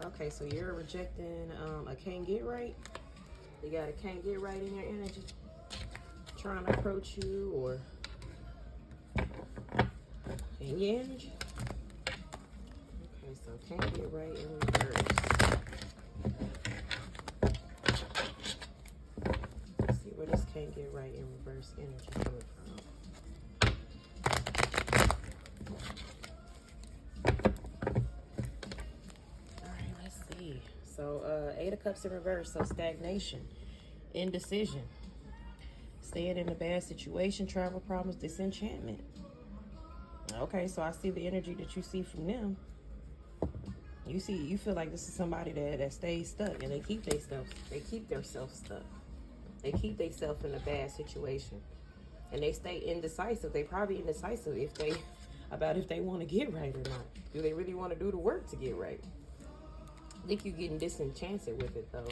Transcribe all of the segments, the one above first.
Okay, so you're rejecting a can't get right. You got a can't get right in your energy, trying to approach you or in your energy. Okay, so can't get right in reverse. Let's see where this can't get right in reverse energy coming from. Alright, let's see. So 8 of Cups in reverse, so stagnation, indecision, staying in a bad situation, travel problems, disenchantment. Okay, so I see the energy that you see from them. You feel like this is somebody that stays stuck, and they keep themselves stuck. They keep themselves in a bad situation, and they stay indecisive. They probably indecisive if they want to get right or not. Do they really want to do the work to get right? I think you're getting disenchanted with it though.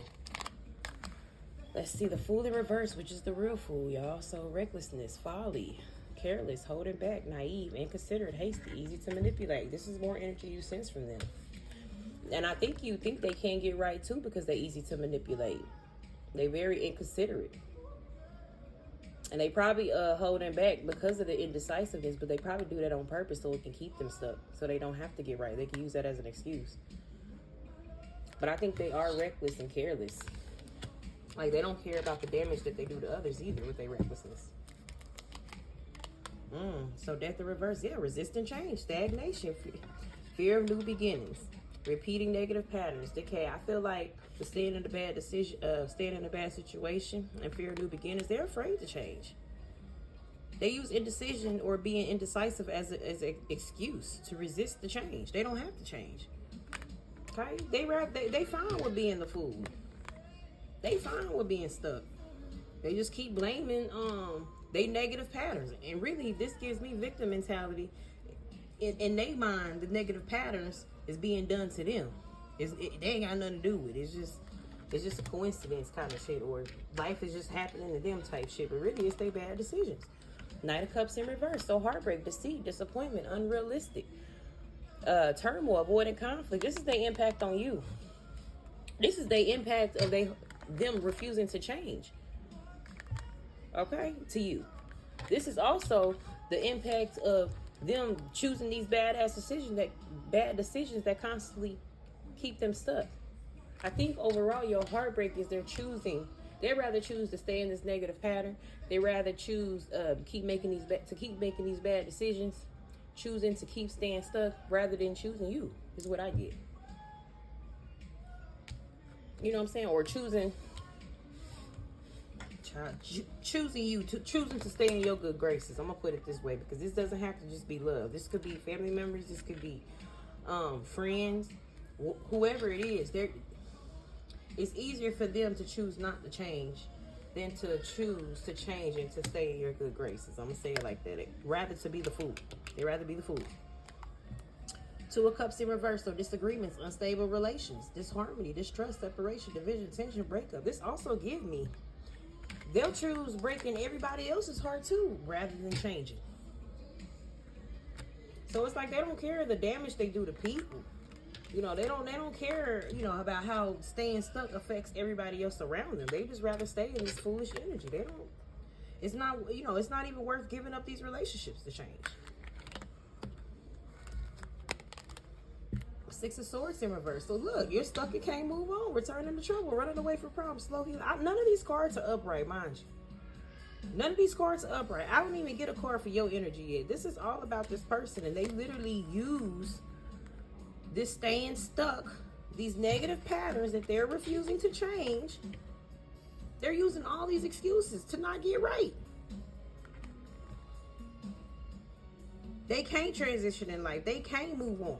Let's see the Fool in reverse, which is the real fool, y'all. So recklessness, folly, careless, holding back, naive, inconsiderate, hasty, easy to manipulate. This is more energy you sense from them. And I think you think they can't get right too because they're easy to manipulate. They're very inconsiderate. And they probably holding back because of the indecisiveness, but they probably do that on purpose so it can keep them stuck. So they don't have to get right. They can use that as an excuse. But I think they are reckless and careless. Like, they don't care about the damage that they do to others either with their recklessness. So death in reverse. Yeah, resisting change, stagnation, fear of new beginnings, repeating negative patterns, decay. I feel like the staying in a bad situation and fear of new beginnings, they're afraid to change. They use indecision or being indecisive as an excuse to resist the change. They don't have to change. Okay? They fine with being the fool. They fine with being stuck. They just keep blaming they negative patterns. And really, this gives me victim mentality. In their mind, the negative patterns is being done to them. They ain't got nothing to do with it. It's just a coincidence kind of shit, or life is just happening to them type shit. But really, it's their bad decisions. Knight of Cups in reverse. So heartbreak, deceit, disappointment, unrealistic, turmoil, avoiding conflict. This is their impact on you. This is the impact of them refusing to change. Okay, to you. This is also the impact of them choosing these bad decisions that constantly keep them stuck. I think overall your heartbreak is they'd rather choose to stay in this negative pattern. They rather choose keep making these bad decisions, choosing to keep staying stuck rather than choosing you, is what I get. You know what I'm saying? Or choosing to stay in your good graces. I'm gonna put it this way, because this doesn't have to just be love. This could be family members. This could be friends, whoever it is. It's easier for them to choose not to change than to choose to change and to stay in your good graces. I'm gonna say it like that. They'd rather be the fool. Two of Cups in reverse. So disagreements, unstable relations, disharmony, distrust, separation, division, tension, breakup. This also give me they'll choose breaking everybody else's heart too rather than changing. So it's like they don't care the damage they do to people. You know, they don't care, about how staying stuck affects everybody else around them. They just rather stay in this foolish energy. It's not even worth giving up these relationships to change. Six of Swords in reverse. So look, you're stuck, you can't move on, returning to trouble, running away from problems, slow healing. None of these cards are upright, mind you. None of these cards are upright. I don't even get a card for your energy yet. This is all about this person, and they literally use this staying stuck, these negative patterns that they're refusing to change. They're using all these excuses to not get right. They can't transition in life. They can't move on.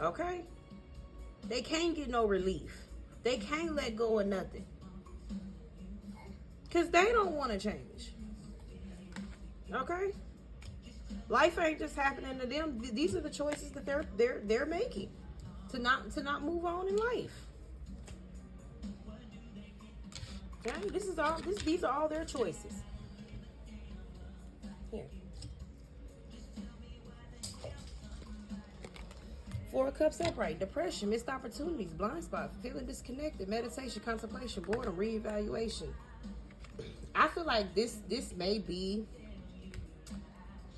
Okay? They can't get no relief. They can't let go of nothing. Because they don't want to change. Okay? Life ain't just happening to them. These are the choices that they're making to not move on in life. Okay? These are all their choices. Here. Four of Cups upright. Depression, missed opportunities, blind spot, feeling disconnected, meditation, contemplation, boredom, reevaluation. I feel like this may be,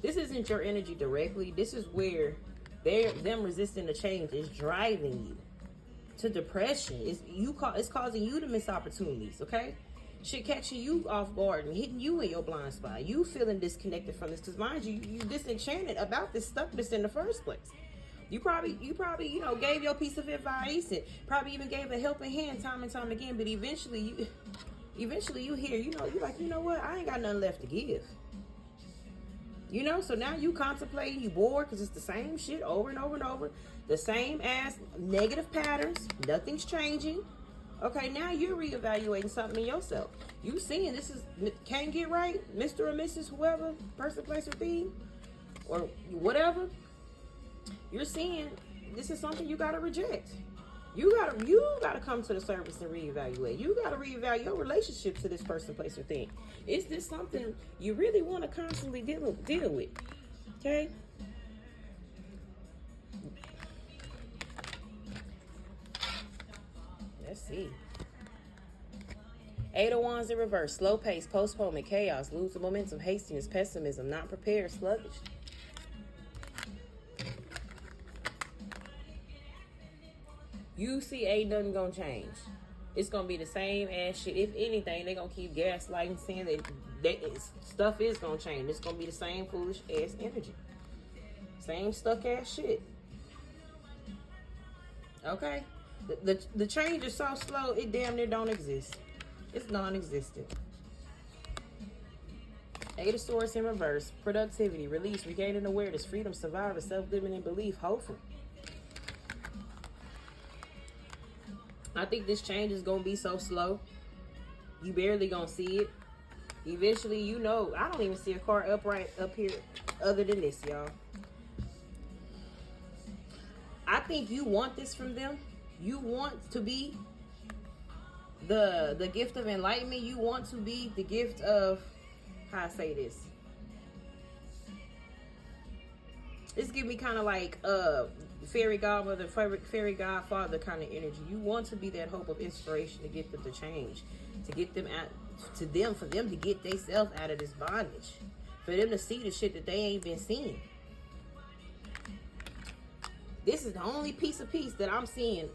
this isn't your energy directly. This is where them resisting the change is driving you to depression. It's causing you to miss opportunities, okay? Shit catching you off guard and hitting you in your blind spot. You feeling disconnected from this, because mind you, you disenchanted about this stuckness in the first place. You probably, gave your piece of advice and probably even gave a helping hand time and time again, but eventually you hear, you're like, you know what? I ain't got nothing left to give. So now you contemplating, you bored because it's the same shit over and over and over. The same ass negative patterns. Nothing's changing. Okay, now you're reevaluating something in yourself. You seeing this can't get right, Mr. or Mrs. whoever, person, place, or thing, or whatever. You're seeing this is something you gotta reject. You gotta come to the surface and reevaluate. You gotta reevaluate your relationship to this person, place, or thing. Is this something you really want to constantly deal with? Okay. Let's see. Eight of Wands in reverse. Slow pace, postponement, chaos, lose the momentum, hastiness, pessimism, not prepared, sluggish. You see, ain't nothing gonna change. It's gonna be the same ass shit. If anything, they gonna keep gaslighting, saying that stuff is gonna change. It's gonna be the same foolish ass energy. Same stuck ass shit. Okay? The change is so slow, it damn near don't exist. It's non-existent. Eight of Swords in reverse. Productivity, release, regaining awareness, freedom, survivor, self-limiting belief, hopeful. I think this change is going to be so slow. You barely going to see it. Eventually, I don't even see a car upright up here other than this, y'all. I think you want this from them. You want to be the gift of enlightenment. You want to be the gift of, how I say this? It's giving me kind of like fairy godmother, fairy godfather kind of energy. You want to be that hope of inspiration to get them to change, to get them for them to get themselves out of this bondage, for them to see the shit that they ain't been seeing. This is the only piece of peace that I'm seeing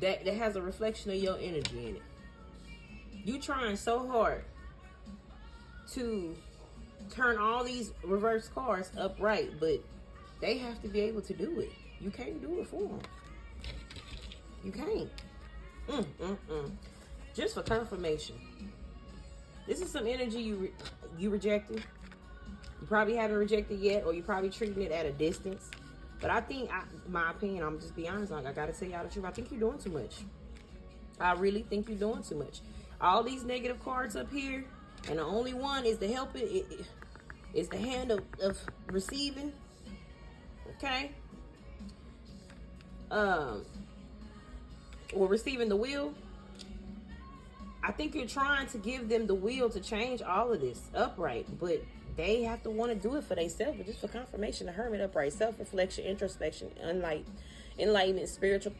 that has a reflection of your energy in it. You trying so hard to turn all these reverse cards upright, but they have to be able to do it. You can't do it for them. You can't. Just for confirmation, this is some energy you rejected. You probably haven't rejected yet, or you're probably treating it at a distance. But I think, my opinion, I'm just be honest, like, I gotta tell y'all the truth. I think you're doing too much. I really think you're doing too much. All these negative cards up here, and the only one is the help is the hand of receiving. Okay? Or receiving the will. I think you're trying to give them the will to change all of this upright, but they have to want to do it for themselves. But just for confirmation, the Hermit upright, self-reflection, introspection, enlightenment, spiritual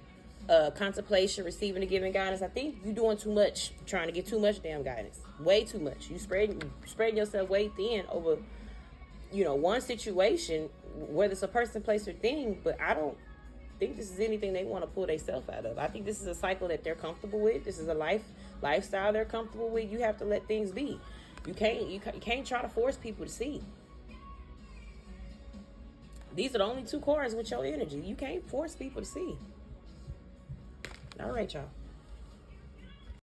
contemplation, receiving and giving guidance. I think you're doing too much, trying to get too much damn guidance. Way too much. You spreading yourself way thin over, one situation, whether it's a person, place, or thing. But I don't think this is anything they want to pull themselves out of. I think this is a cycle that they're comfortable with. This is a lifestyle they're comfortable with. You have to let things be. You can't try to force people to see. These are the only two cards with your energy. You can't force people to see. All right, y'all.